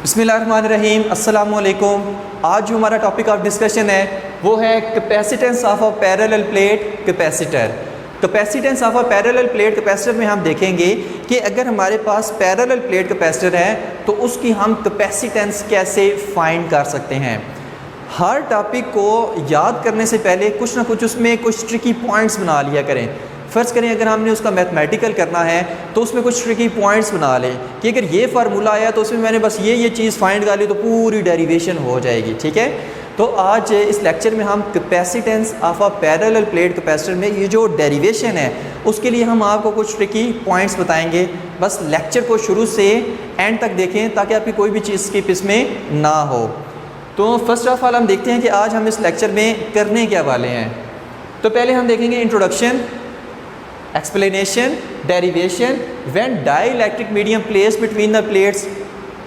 बिस्मिल्लाहिर्रहमानिर्रहीम, अस्सलामु अलैकुम। आज जो हमारा टॉपिक ऑफ डिस्कशन है वो है capacitance of a parallel plate capacitor. Capacitance of a parallel plate capacitor में हम देखेंगे कि अगर हमारे पास पैरेलल प्लेट कैपेसिटर है तो उसकी हम कैपेसिटेंस कैसे फाइंड कर सकते हैं। हर टॉपिक को याद करने से पहले कुछ ना कुछ उसमें कुछ ट्रिकी पॉइंट्स बना लिया करें। फ़र्ज़ करें अगर हमने उसका मैथमेटिकल करना है तो उसमें कुछ ट्रिकी पॉइंट्स बना लें कि अगर ये फार्मूला आया तो उसमें मैंने बस ये चीज़ फाइंड कर ली तो पूरी डेरिवेशन हो जाएगी। ठीक है, तो आज इस लेक्चर में हम capacitance of a parallel plate capacitor में ये जो डेरिवेशन है उसके लिए हम आपको कुछ ट्रिकी पॉइंट्स बताएंगे। बस लेक्चर को शुरू से एंड तक देखें ताकि आपकी कोई भी चीज़ स्किप इसमें ना हो। तो फर्स्ट ऑफ ऑल हम देखते हैं कि आज हम इस लेक्चर में करने क्या वाले हैं। तो पहले हम देखेंगे introduction, explanation, derivation, when dielectric medium placed between the plates,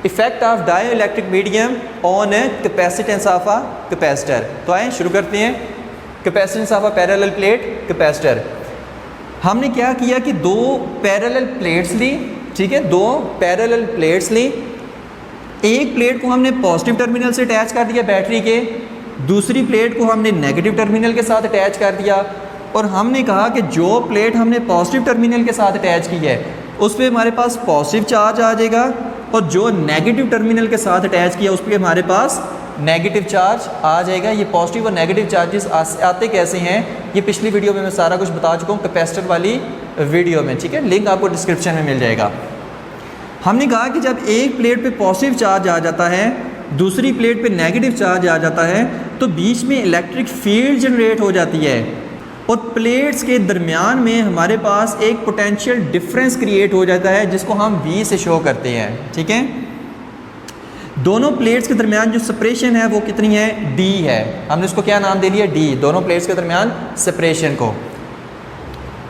effect of dielectric medium on a capacitance of a capacitor। तो आए शुरू करते हैं। capacitance of a parallel plate capacitor, हमने क्या किया कि दो पैरेलल प्लेट्स ली। ठीक है, दो पैरेलल प्लेट्स ली। एक प्लेट को हमने पॉजिटिव टर्मिनल से अटैच कर दिया बैटरी के, दूसरी प्लेट को हमने नेगेटिव टर्मिनल के साथ अटैच कर दिया और हमने कहा कि जो प्लेट हमने पॉजिटिव टर्मिनल के साथ अटैच की है उस पर हमारे पास पॉजिटिव चार्ज आ जाएगा और जो नेगेटिव टर्मिनल के साथ अटैच किया उस पर हमारे पास नेगेटिव चार्ज आ जाएगा। ये पॉजिटिव और नेगेटिव चार्जेस आते कैसे हैं ये पिछली वीडियो में मैं सारा कुछ बता चुका हूँ कैपेसिटर वाली वीडियो में। ठीक है, लिंक आपको डिस्क्रिप्शन में मिल जाएगा। हमने कहा कि जब एक प्लेट पे पॉजिटिव चार्ज आ जाता है दूसरी प्लेट पे नेगेटिव चार्ज आ जाता है तो बीच में इलेक्ट्रिक फील्ड जनरेट हो जाती है और प्लेट्स के दरमियान में हमारे पास एक पोटेंशियल डिफरेंस क्रिएट हो जाता है जिसको हम V से शो करते हैं। ठीक है, दोनों प्लेट्स के दरमियान जो सेपरेशन है वो कितनी है, D है। हमने उसको क्या नाम दे लिया, D, दोनों प्लेट्स के दरमियान सेपरेशन को।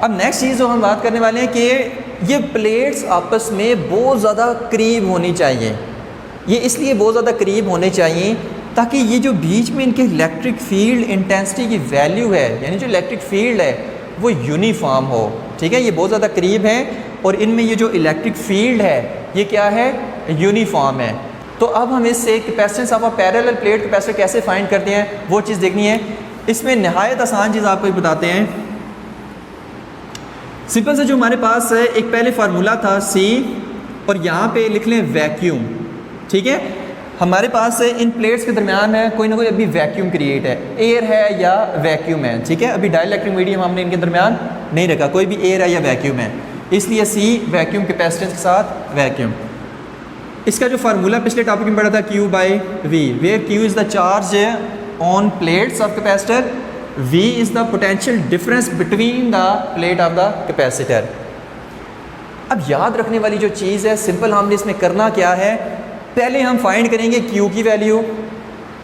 अब नेक्स्ट चीज़ जो हम बात करने वाले हैं कि ये प्लेट्स आपस में बहुत ज़्यादा करीब होनी चाहिए। ये इसलिए बहुत ज़्यादा करीब होने चाहिए ताकि ये जो बीच में इनके इलेक्ट्रिक फील्ड इंटेंसिटी की वैल्यू है यानी जो इलेक्ट्रिक फील्ड है वो यूनिफॉर्म हो। ठीक है, ये बहुत ज़्यादा करीब है और इनमें ये जो इलेक्ट्रिक फील्ड है ये क्या है, यूनिफॉर्म है। तो अब हम इससे capacitance of a parallel plate capacitor कैसे फाइंड करते हैं वो चीज़ देखनी है। इसमें नहायत आसान चीज़ आपको बताते हैं। सिंपल से जो हमारे पास एक पहले फार्मूला था C और यहाँ पे लिख लें वैक्यूम। ठीक है, हमारे पास इन प्लेट्स के दरमियान है कोई ना कोई अभी वैक्यूम क्रिएट है, एयर है या वैक्यूम है। ठीक है, अभी डाइलेक्ट्रिक मीडियम हमने इनके दरमियान नहीं रखा, कोई भी एयर है या वैक्यूम है, इसलिए C वैक्यूम कैपेसिटेंस के साथ वैक्यूम। इसका जो फार्मूला पिछले टॉपिक में पढ़ा था Q/V, where Q is the charge on plates of capacitor, V is the potential difference between the plate of the capacitor. अब याद रखने वाली जो चीज़ है सिंपल, हमने इसमें करना क्या है, पहले हम फाइंड करेंगे Q की वैल्यू,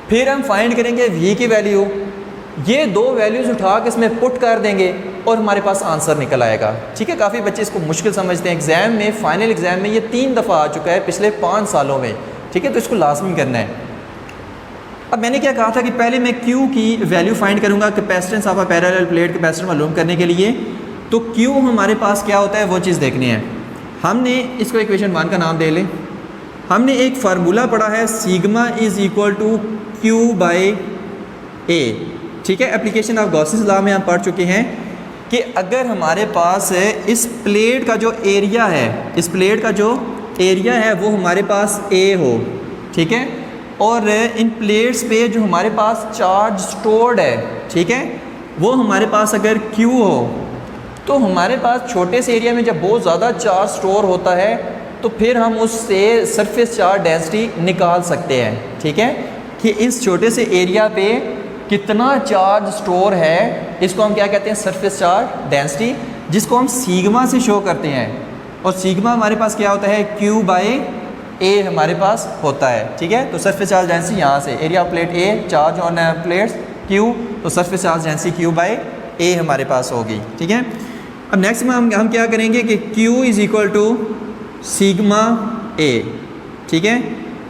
फिर हम फाइंड करेंगे V की वैल्यू। ये दो वैल्यूज़ उठा के इसमें पुट कर देंगे और हमारे पास आंसर निकल आएगा। ठीक है, काफ़ी बच्चे इसको मुश्किल समझते हैं। एग्ज़ाम में, फाइनल एग्ज़ाम में ये 3 दफ़ा आ चुका है पिछले 5 सालों में। ठीक है, तो इसको लाजमी करना है। अब मैंने क्या कहा था कि पहले मैं Q की वैल्यू फाइंड करूँगा capacitance of a parallel plate capacitor मालूम करने के लिए। तो Q हमारे पास क्या होता है वो चीज़ देखनी है। हमने इसको इक्वेशन 1 का नाम दे लें। हमने एक फार्मूला पढ़ा है sigma is equal to Q/A। ठीक है, एप्लीकेशन ऑफ गॉसेस लॉ में हम पढ़ चुके हैं कि अगर हमारे पास इस प्लेट का जो एरिया है, इस प्लेट का जो एरिया है वो हमारे पास A हो, ठीक है, और इन प्लेट्स पे जो हमारे पास चार्ज स्टोर्ड है, ठीक है, वो हमारे पास अगर Q हो तो हमारे पास छोटे से एरिया में जब बहुत ज़्यादा चार्ज स्टोर होता है तो फिर हम उससे सरफेस चार्ज डेंसिटी निकाल सकते हैं। ठीक है, कि इस छोटे से एरिया पे कितना चार्ज स्टोर है इसको हम क्या कहते हैं, सरफेस चार्ज डेंसिटी, जिसको हम सिग्मा से शो करते हैं। और सिग्मा हमारे पास क्या होता है, Q/A हमारे पास होता है। ठीक है, तो सरफेस चार्ज डेंसिटी यहाँ से area plate A, charge on plates Q, तो सरफेस चार्ज डेंसिटी Q/A हमारे पास होगी। ठीक है, अब नेक्स्ट में हम क्या करेंगे कि Q is equal to sigma A। ठीक है,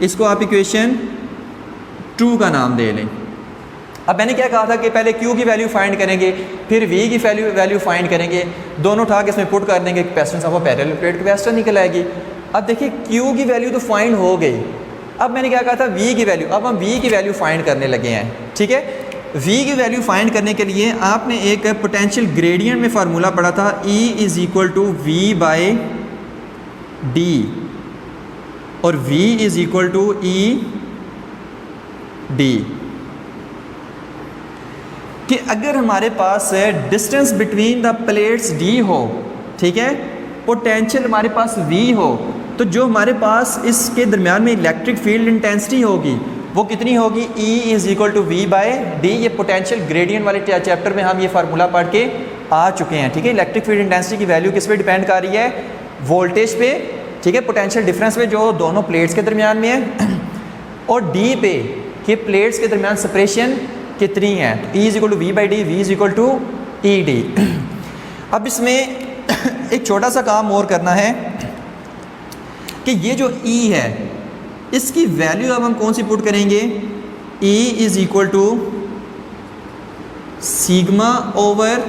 इसको आप इक्वेशन 2 का नाम दे लें। अब मैंने क्या कहा था कि पहले Q की वैल्यू फाइंड करेंगे, फिर V की वैल्यू फाइंड करेंगे, दोनों उठा के इसमें पुट कर देंगे, capacitance of a parallel plate capacitor निकल आएगी। अब देखिए Q की वैल्यू तो फाइंड हो गई, अब मैंने क्या कहा था v की वैल्यू, अब हम v की वैल्यू फाइंड करने लगे हैं, ठीक है। v की वैल्यू फाइंड करने के लिए आपने एक पोटेंशियल ग्रेडियंट में फार्मूला पढ़ा था, E is equal to V by D, और v is equal to E D, कि अगर हमारे पास distance between the plates d हो, ठीक है, पोटेंशियल हमारे पास v हो, तो जो हमारे पास इसके दरमियान में इलेक्ट्रिक फील्ड इंटेंसिटी होगी वो कितनी होगी, E is equal to V by D. ये पोटेंशियल ग्रेडियंट वाले चैप्टर में हम ये फार्मूला पढ़ के आ चुके हैं, ठीक है। इलेक्ट्रिक फील्ड इंटेंसिटी की वैल्यू किस पे डिपेंड कर रही है, वोल्टेज पे, ठीक है, पोटेंशियल डिफरेंस पे जो दोनों प्लेट्स के दरमियान में है, और डी पे कि प्लेट्स के दरमियान सेपरेशन कितनी है। तो E is equal to V by D, V is equal to E D. अब इसमें एक छोटा सा काम और करना है कि ये जो E है इसकी वैल्यू अब हम कौन सी पुट करेंगे, E is equal to sigma over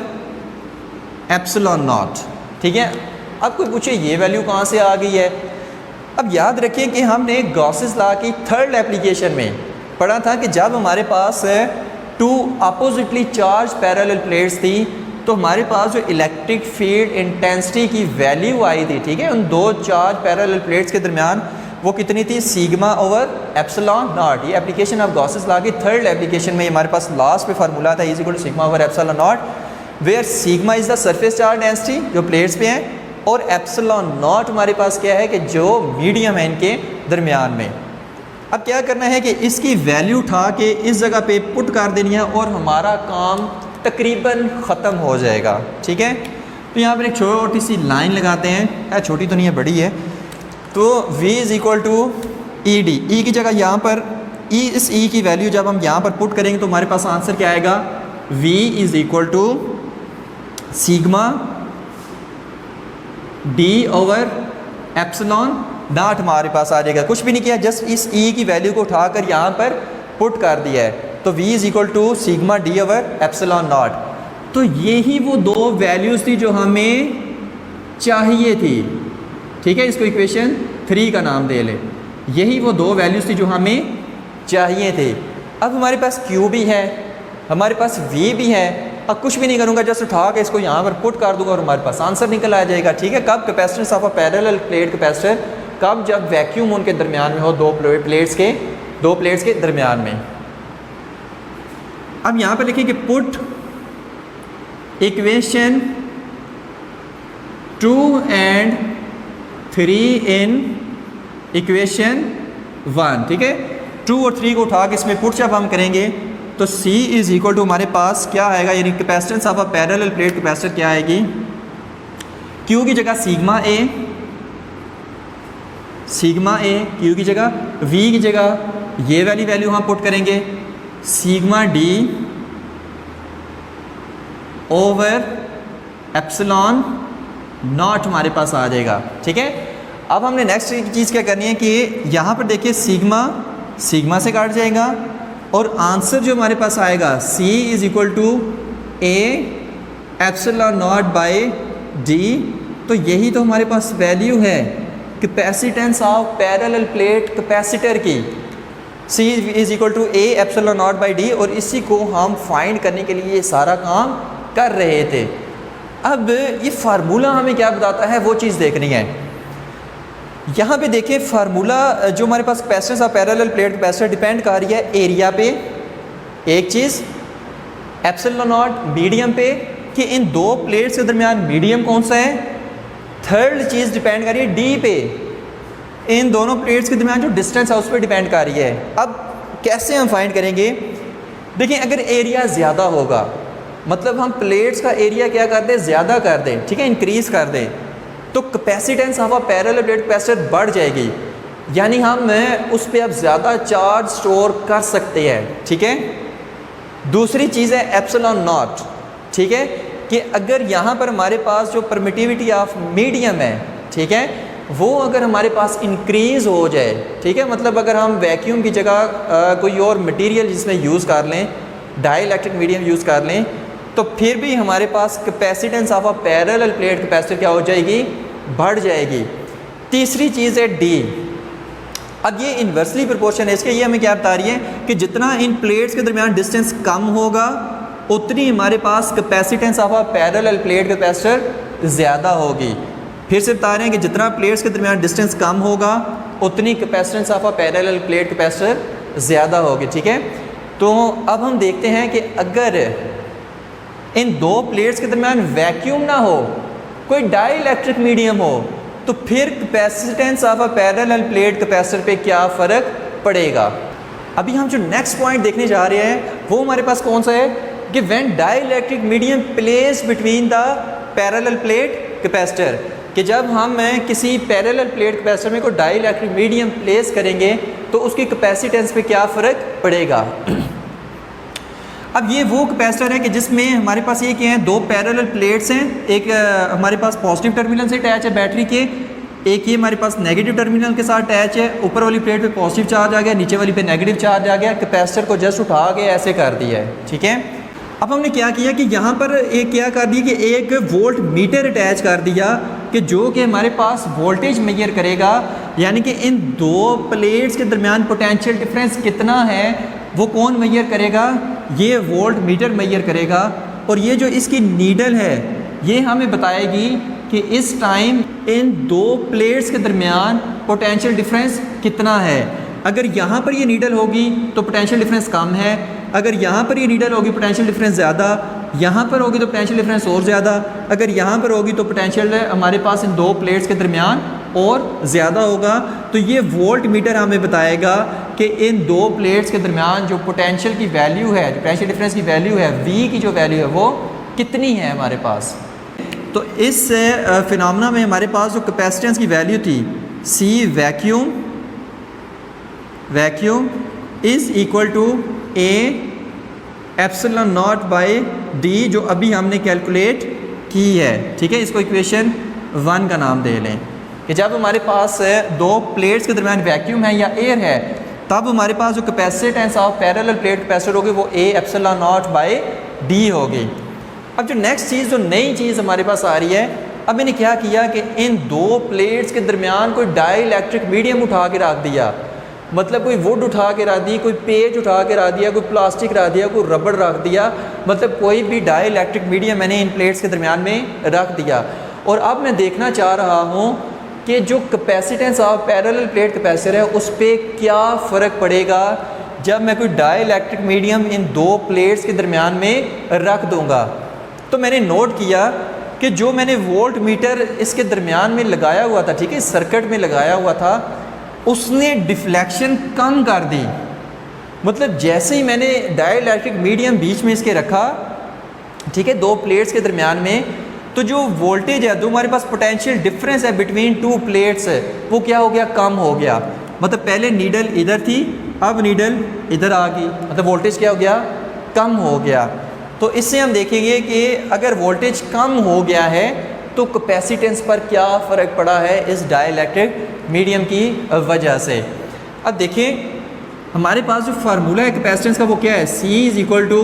epsilon naught, ठीक है। अब कोई पूछे ये वैल्यू कहाँ से आ गई है। अब याद रखिए कि हमने गॉसेस लॉ की थर्ड एप्लीकेशन में पढ़ा था कि जब हमारे पास two oppositely charged parallel plates थी तो हमारे पास जो इलेक्ट्रिक फील्ड इंटेंसिटी की वैल्यू आई थी, ठीक है, उन दो चार्ज पैरेलल प्लेट्स के दरमियान वो कितनी थी, सिग्मा ओवर एप्सिलॉन नॉट। ये एप्लीकेशन ऑफ गॉसेस लॉ की थर्ड एप्लीकेशन में हमारे पास लास्ट पे फार्मूला था, is equal to sigma over epsilon naught, where sigma is the surface charge density जो प्लेट्स पे हैं, और एप्सिलॉन नॉट हमारे पास क्या है कि जो मीडियम है इनके दरमियान में। अब क्या करना है कि इसकी वैल्यू उठा के इस जगह पे पुट कर देनी है और हमारा काम तकरीबन ख़त्म हो जाएगा, ठीक है। तो यहाँ पर एक छोटी सी लाइन लगाते हैं, छोटी तो नहीं है, बड़ी है। तो v is equal to E D, E की जगह यहाँ पर इस E की वैल्यू जब हम यहाँ पर पुट करेंगे तो हमारे पास आंसर क्या आएगा, v is equal to sigma d over epsilon naught हमारे पास आ जाएगा। कुछ भी नहीं किया, जस्ट इस E की वैल्यू को उठाकर यहाँ पर पुट कर दिया है, तो v is equal to sigma d over epsilon naught. तो यही वो दो वैल्यूज़ थी जो हमें चाहिए थी, ठीक है। इसको इक्वेशन 3 का नाम दे ले, यही वो दो वैल्यूज़ थी जो हमें चाहिए थे। अब हमारे पास Q भी है, हमारे पास V भी है। अब कुछ भी नहीं करूँगा, जस्ट उठा के इसको यहाँ पर पुट कर दूंगा और हमारे पास आंसर निकल आ जाएगा, ठीक है। कब, capacitance of a parallel plate capacitor, कब, जब वैक्यूम उनके दरमियान में हो, दो प्लेट्स के दरमियान में। अब यहाँ पर लिखिए कि put equation 2 and 3 in equation 1, ठीक है। 2 और 3 को उठा के इसमें पुट जब हम करेंगे तो C इज़ इक्वल टू हमारे पास क्या आएगा, यानी capacitance of a parallel plate capacitor क्या आएगी, Q की जगह सिग्मा A, Q की जगह, V की जगह ये वाली वैल्यू हम पुट करेंगे, sigma D over epsilon naught हमारे पास आ जाएगा, ठीक है। अब हमने नेक्स्ट चीज़ क्या करनी है कि यहाँ पर देखिए सिग्मा से काट जाएगा और आंसर जो हमारे पास आएगा C is equal to A epsilon naught by D। तो यही तो हमारे पास वैल्यू है capacitance of parallel plate capacitor की, C is equal to A epsilon naught by D, और इसी को हम फाइंड करने के लिए ये सारा काम कर रहे थे। अब ये फार्मूला हमें क्या बताता है वो चीज़ देखनी है। यहाँ पे देखिए फार्मूला जो हमारे पास capacitance of parallel plate capacitor depend कर रही है एरिया पे, एक चीज़, एप्सिलॉन नॉट मीडियम पे, कि इन दो प्लेट्स के दरमियान मीडियम कौन सा है, थर्ड चीज़ डिपेंड कर रही है डी पे, इन दोनों प्लेट्स के दरमियान जो डिस्टेंस है उस पर डिपेंड कर रही है। अब कैसे हम फाइंड करेंगे, देखिए अगर एरिया ज़्यादा होगा, मतलब हम प्लेट्स का एरिया क्या कर दें, ज़्यादा कर दें, ठीक है, इंक्रीज़ कर दें, तो capacitance of a parallel plate capacitor बढ़ जाएगी, यानी हम उस पर अब ज़्यादा चार्ज स्टोर कर सकते हैं, ठीक है। दूसरी चीज़ है एप्सिलॉन नॉट, ठीक है, कि अगर यहाँ पर हमारे पास जो परमिटिविटी ऑफ मीडियम है, ठीक है, वो अगर हमारे पास इंक्रीज़ हो जाए, ठीक है, मतलब अगर हम वैक्यूम की जगह कोई और मटेरियल जिसमें यूज़ कर लें, डाइइलेक्ट्रिक मीडियम यूज़ कर लें, तो फिर भी हमारे पास capacitance of a parallel plate capacitor क्या हो जाएगी, बढ़ जाएगी। तीसरी चीज़ है डी। अब ये इन्वर्सली प्रोपोर्शन है इसके, ये हमें क्या बता रही है कि जितना इन प्लेट्स के दरमियान डिस्टेंस कम होगा उतनी हमारे पास capacitance of a parallel plate capacitor ज़्यादा होगी। फिर से बता रहे हैं कि जितना प्लेट्स के दरमियान डिस्टेंस कम होगा उतनी capacitance of a parallel plate capacitor ज़्यादा होगी। ठीक है, तो अब हम देखते हैं कि अगर इन दो प्लेट्स के दरमियान वैक्यूम ना हो, कोई डाइलेक्ट्रिक मीडियम हो, तो फिर capacitance of a parallel plate capacitor पे क्या फ़र्क पड़ेगा। अभी हम जो नेक्स्ट पॉइंट देखने जा रहे हैं वो हमारे पास कौन सा है कि when dielectric medium place between the parallel plate capacitor, कि जब हम किसी पैरेलल प्लेट कैपेसिटर में कोई डाइलेक्ट्रिक मीडियम प्लेस करेंगे तो उसकी कैपेसिटेंस पे क्या फ़र्क पड़ेगा। अब ये वो कैपेसिटर है कि जिसमें हमारे पास ये क्या है, दो पैरेलल प्लेट्स हैं, एक हमारे पास पॉजिटिव टर्मिनल से अटैच है बैटरी के, एक ये हमारे पास नेगेटिव टर्मिनल के साथ अटैच है। ऊपर वाली प्लेट पे पॉजिटिव चार्ज आ गया, नीचे वाली पे नेगेटिव चार्ज आ गया, कैपेसिटर को जस्ट उठा के ऐसे कर दिया है। ठीक है, अब हमने क्या किया कि यहाँ पर एक क्या कर दिया कि एक वोल्ट मीटर अटैच कर दिया कि जो कि हमारे पास वोल्टेज मेजर करेगा, यानी कि इन दो प्लेट्स के दरमियान पोटेंशियल डिफरेंस कितना है वो कौन मेजर करेगा, ये वोल्ट मीटर मेजर करेगा। और ये जो इसकी नीडल है ये हमें बताएगी कि इस टाइम इन दो प्लेट्स के दरमियान पोटेंशियल डिफरेंस कितना है। अगर यहाँ पर ये नीडल होगी तो पोटेंशियल डिफरेंस कम है, अगर यहाँ पर ये नीडल होगी पोटेंशियल डिफरेंस ज़्यादा, यहाँ पर होगी तो पोटेंशियल डिफरेंस और ज़्यादा, अगर यहाँ पर होगी तो पोटेंशियल हमारे पास इन दो प्लेट्स के दरमियान और ज़्यादा होगा। तो ये वोल्ट मीटर हमें बताएगा कि इन दो प्लेट्स के दरमियान जो पोटेंशियल की वैल्यू है, जो पोटेंशियल डिफरेंस की वैल्यू है, V की जो वैल्यू है वो कितनी है हमारे पास। तो इस फिनोमेना में हमारे पास जो कैपेसिटेंस की वैल्यू थी C vacuum is equal to A epsilon naught by D, जो अभी हमने कैलकुलेट की है। ठीक है, इसको इक्वेशन 1 का नाम दे लें कि जब हमारे पास दो प्लेट्स के दरमियान वैक्यूम है या एयर है तब हमारे पास जो capacitance of parallel plate capacitor होगी वो A epsilon naught by D होगी। अब जो नेक्स्ट चीज़, जो नई चीज़ हमारे पास आ रही है, अब मैंने क्या किया कि इन दो प्लेट्स के दरमियान कोई डाइलेक्ट्रिक मीडियम उठा के रख दिया, मतलब कोई वुड उठा के रख दी, कोई पेज उठा के रख दिया, कोई प्लास्टिक रख दिया, कोई रबड़ रख दिया, मतलब कोई भी डाइलेक्ट्रिक मीडियम मैंने इन प्लेट्स के दरमियान में रख दिया। और अब मैं देखना चाह रहा हूँ कि जो capacitance of parallel plate capacitor है उस पर क्या फ़र्क पड़ेगा जब मैं कोई डाइलेक्ट्रिक मीडियम इन दो प्लेट्स के दरमियान में रख दूँगा। तो मैंने नोट किया कि जो मैंने वोल्ट मीटर इसके दरमियान में लगाया हुआ था, ठीक है, सर्किट में लगाया हुआ था, उसने डिफ्लेक्शन कम कर दी। मतलब जैसे ही मैंने डाइलेक्ट्रिक मीडियम बीच में इसके रखा, ठीक है, दो प्लेट्स के दरमियान में, तो जो वोल्टेज है, जो हमारे पास पोटेंशियल डिफरेंस है बिटवीन टू प्लेट्स, वो क्या हो गया, कम हो गया। मतलब पहले नीडल इधर थी, अब नीडल इधर आ गई, मतलब वोल्टेज क्या हो गया, कम हो गया। तो इससे हम देखेंगे कि अगर वोल्टेज कम हो गया है तो कैपेसिटेंस पर क्या फ़र्क पड़ा है इस डाइलेक्ट्रिक मीडियम की वजह से। अब देखिए हमारे पास जो फार्मूला है कैपेसिटेंस का वो क्या है, C is equal to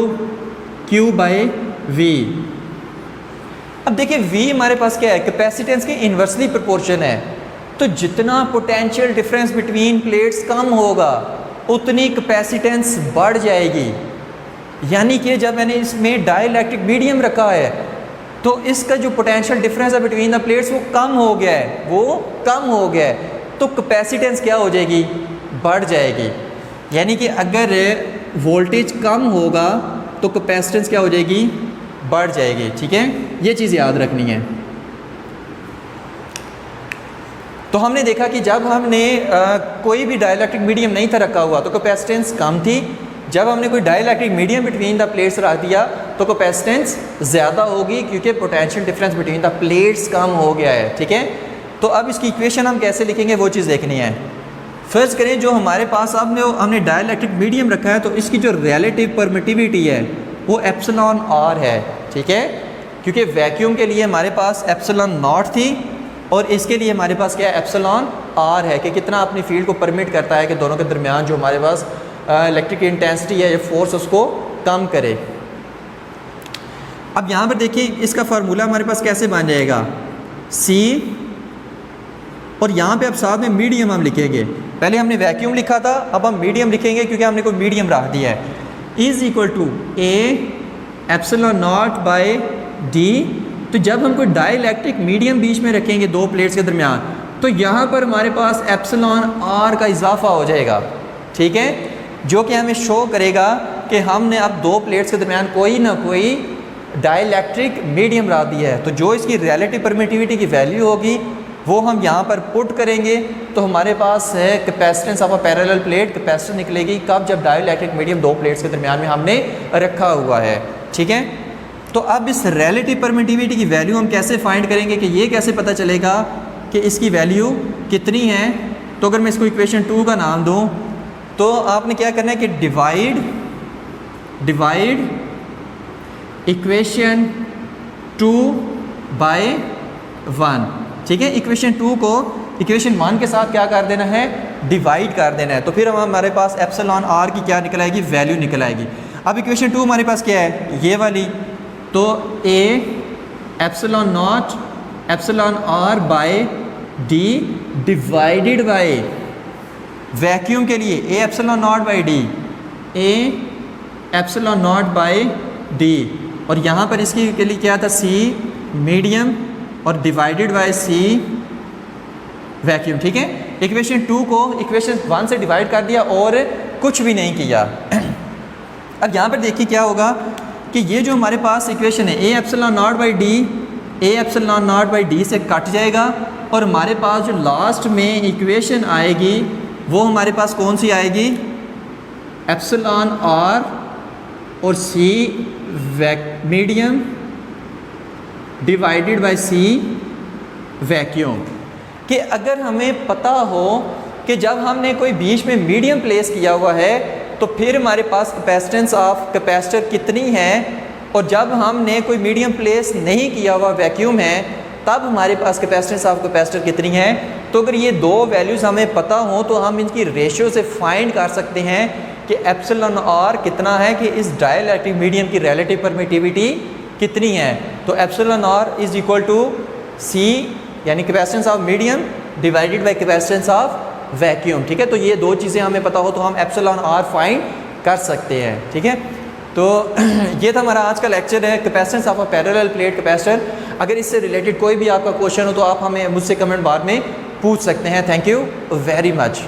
Q by V। अब देखिए V हमारे पास क्या है, कैपेसिटेंस के इन्वर्सली प्रोपोर्शन है। तो जितना पोटेंशियल डिफरेंस बिटवीन प्लेट्स कम होगा उतनी कैपेसिटेंस बढ़ जाएगी। यानी कि जब मैंने इसमें डाइलेक्ट्रिक मीडियम रखा है तो इसका जो पोटेंशियल डिफरेंस है बिटवीन द प्लेट्स वो कम हो गया है, वो कम हो गया है, तो कैपेसिटेंस क्या हो जाएगी, बढ़ जाएगी। यानी कि अगर वोल्टेज कम होगा तो कैपेसिटेंस क्या हो जाएगी, बढ़ जाएगी। ठीक है, ये चीज़ याद रखनी है। तो हमने देखा कि जब हमने कोई भी डाइलेक्ट्रिक मीडियम नहीं था रखा हुआ तो कैपेसिटेंस कम थी, जब हमने कोई dielectric medium between the plates रख दिया तो कैपेसिटेंस ज़्यादा होगी क्योंकि potential difference between the plates कम हो गया है। ठीक है, तो अब इसकी इक्वेशन हम कैसे लिखेंगे वो चीज़ देखनी है। फर्स्ट करें जो हमारे पास अब हमने डाइलेक्ट्रिक मीडियम रखा है तो इसकी जो रिलेटिव परमिटिविटी है वो एप्सिलॉन आर है। ठीक है, क्योंकि वैक्यूम के लिए हमारे पास एप्सिलॉन नॉट थी और इसके लिए हमारे पास क्या है, एप्सिलॉन आर है कि कितना अपनी फील्ड को परमिट करता है कि दोनों के दरमियान जो हमारे पास इलेक्ट्रिक इंटेंसिटी है, ये फोर्स, उसको कम करे। अब यहाँ पर देखिए इसका फार्मूला हमारे पास कैसे बन जाएगा, C और यहाँ पे अब साथ में मीडियम हम लिखेंगे। पहले हमने वैक्यूम लिखा था, अब हम मीडियम लिखेंगे क्योंकि हमने कोई मीडियम रख दिया है। Is equal to A epsilon naught by D. तो जब हम कोई डाइलेक्ट्रिक मीडियम बीच में रखेंगे दो प्लेट्स के दरमियान, तो यहाँ पर हमारे पास एप्सिलॉन आर का इजाफा हो जाएगा, ठीक है, जो कि हमें शो करेगा कि हमने अब दो प्लेट्स के दरमियान कोई ना कोई डाइलेक्ट्रिक मीडियम रख दिया है। तो जो इसकी रिलेटिव परमिटिविटी की वैल्यू होगी वो हम यहाँ पर पुट करेंगे, तो हमारे पास है capacitance of a parallel plate, capacitance निकलेगी कब, जब डाइलेक्ट्रिक मीडियम दो प्लेट्स के दरमियान में हमने रखा हुआ है, ठीक है। तो अब इस रिलेटिव परमिटिविटी की वैल्यू हम कैसे फाइंड करेंगे, कि ये कैसे पता चलेगा कि इसकी वैल्यू कितनी है। तो अगर मैं इसको इक्वेशन 2 का नाम दूँ तो आपने क्या करना है कि डिवाइड इक्वेशन 2 बाय 1, ठीक है। इक्वेशन 2 को इक्वेशन 1 के साथ क्या कर देना है, डिवाइड कर देना है। तो फिर हमारे पास एप्सिलॉन आर की क्या निकल आएगी, वैल्यू निकल आएगी। अब इक्वेशन 2 हमारे पास क्या है, ये वाली, तो A epsilon naught epsilon R by D divided by vacuum के लिए A epsilon naught by D, A epsilon naught by D, और यहाँ पर इसकी के लिए क्या था, सी मीडियम और डिवाइडेड बाय सी वैक्यूम, ठीक है। इक्वेशन 2 को इक्वेशन 1 से डिवाइड कर दिया और कुछ भी नहीं किया। अब यहाँ पर देखिए क्या होगा कि ये जो हमारे पास इक्वेशन है ए epsilon naught by D, A epsilon naught by D से कट जाएगा, और हमारे पास जो लास्ट में इक्वेशन आएगी वो हमारे पास कौन सी आएगी, एप्सिलॉन आर और C medium divided by C vacuum. कि अगर हमें पता हो कि जब हमने कोई बीच में मीडियम प्लेस किया हुआ है तो फिर हमारे पास कैपेसिटेंस ऑफ कैपेसिटर कितनी है, और जब हमने कोई मीडियम प्लेस नहीं किया हुआ वैक्यूम है तब हमारे पास कैपेसिटेंस ऑफ कैपेसिटर कितनी है। तो अगर ये दो वैल्यूज़ हमें पता हो तो हम इनकी रेशियो से फाइंड कर सकते हैं कि एप्सिलॉन आर कितना है, कि इस डाइलेक्ट्रिक मीडियम की रिलेटिव परमिटिविटी कितनी है। तो epsilon R is equal to C यानी capacitance of medium divided by capacitance of vacuum, ठीक है। तो ये दो चीज़ें हमें पता हो तो हम एप्सिलॉन आर फाइंड कर सकते हैं, ठीक है। तो ये था हमारा आज का लेक्चर है capacitance of a parallel plate capacitor. अगर इससे रिलेटेड कोई भी आपका क्वेश्चन हो तो आप हमें मुझसे कमेंट बार में पूछ सकते हैं। Thank you very much.